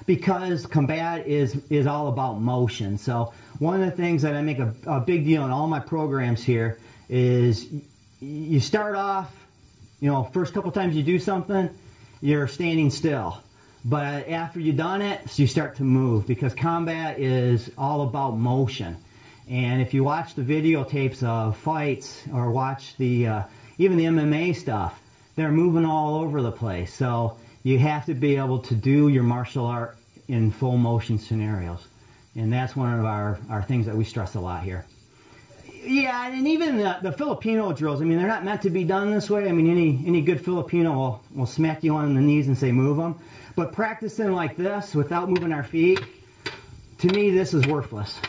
Because combat is all about motion. So one of the things that I make a big deal in all my programs here is you start off, you know, first couple times you do something, you're standing still. But after you've done it, so you start to move, because combat is all about motion. And if you watch the videotapes of fights or watch the even the MMA stuff, they're moving all over the place. So you have to be able to do your martial art in full motion scenarios. And that's one of our things that we stress a lot here. Yeah, and even the Filipino drills, I mean, they're not meant to be done this way. I mean, any good Filipino will smack you on the knees and say, move them. But practicing like this without moving our feet, to me, this is worthless.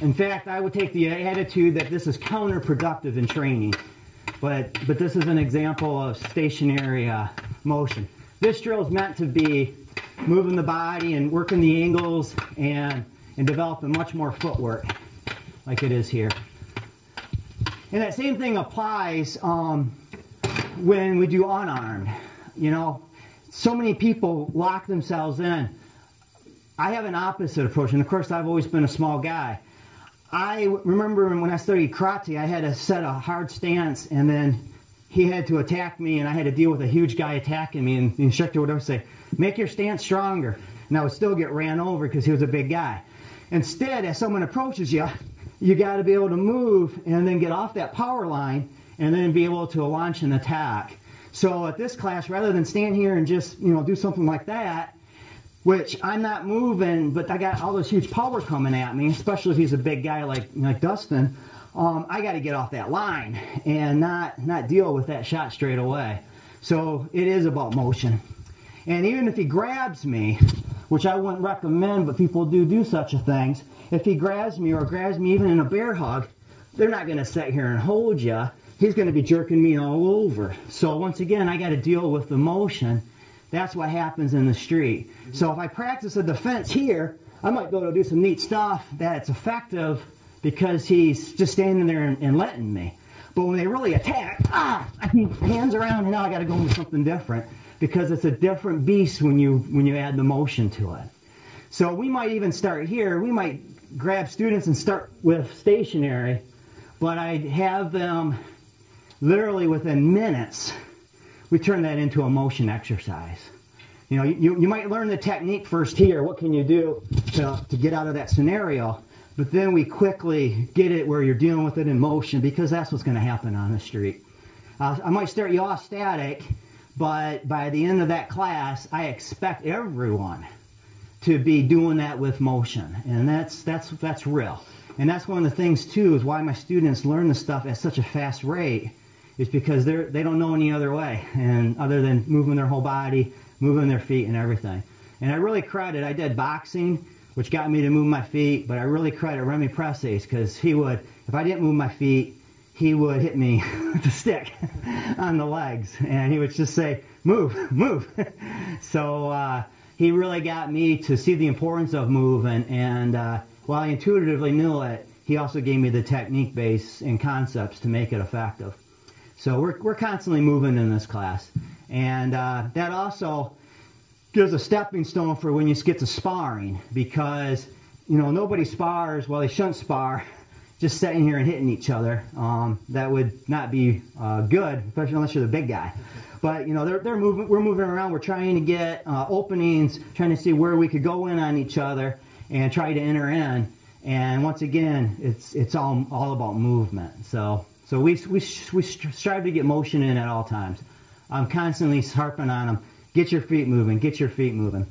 In fact, I would take the attitude that this is counterproductive in training. But this is an example of stationary motion. This drill is meant to be moving the body and working the angles and developing much more footwork like it is here. And that same thing applies when we do unarmed. You know, so many people lock themselves in. I have an opposite approach, and of course I've always been a small guy. I remember when I studied karate, I had to set a hard stance, and then he had to attack me, and I had to deal with a huge guy attacking me, and the instructor would always say, make your stance stronger. And I would still get ran over because he was a big guy. Instead, as someone approaches you, you got to be able to move and then get off that power line and then be able to launch an attack. So at this class, rather than stand here and just, you know, do something like that, which I'm not moving, but I got all this huge power coming at me, especially if he's a big guy like Dustin, I got to get off that line and not deal with that shot straight away. So it is about motion. And even if he grabs me, which I wouldn't recommend, but people do such a things, if he grabs me or grabs me even in a bear hug, they're not going to sit here and hold you. He's going to be jerking me all over. So once again, I got to deal with the motion. That's what happens in the street. So if I practice a defense here, I might be able to do some neat stuff that's effective because he's just standing there and letting me. But when they really attack, I mean, hands around, and now I got to go into something different, because it's a different beast when you add the motion to it. So we might even start here. We might grab students and start with stationary, but I'd have them literally within minutes, we turn that into a motion exercise. You know, you might learn the technique first here. What can you do to get out of that scenario? But then we quickly get it where you're dealing with it in motion, because that's what's going to happen on the street. I might start you off static, but by the end of that class, I expect everyone to be doing that with motion. And that's real. And that's one of the things, too, is why my students learn this stuff at such a fast rate. Is because they don't know any other way, and other than moving their whole body, moving their feet and everything. And I really credit, I did boxing, which got me to move my feet, but I really credit Remy Presses, because he would, if I didn't move my feet, he would hit me with a stick on the legs, and he would just say, move, move. So he really got me to see the importance of moving, and while I intuitively knew it, he also gave me the technique base and concepts to make it effective. So we're constantly moving in this class. And that also gives a stepping stone for when you get to sparring, because, you know, nobody spars, well, they shouldn't spar just sitting here and hitting each other. That would not be good, especially unless you're the big guy. But, you know, we're moving around, we're trying to get openings, trying to see where we could go in on each other and try to enter in. And once again, it's all about movement. So we strive to get motion in at all times. I'm constantly harping on them. Get your feet moving. Get your feet moving.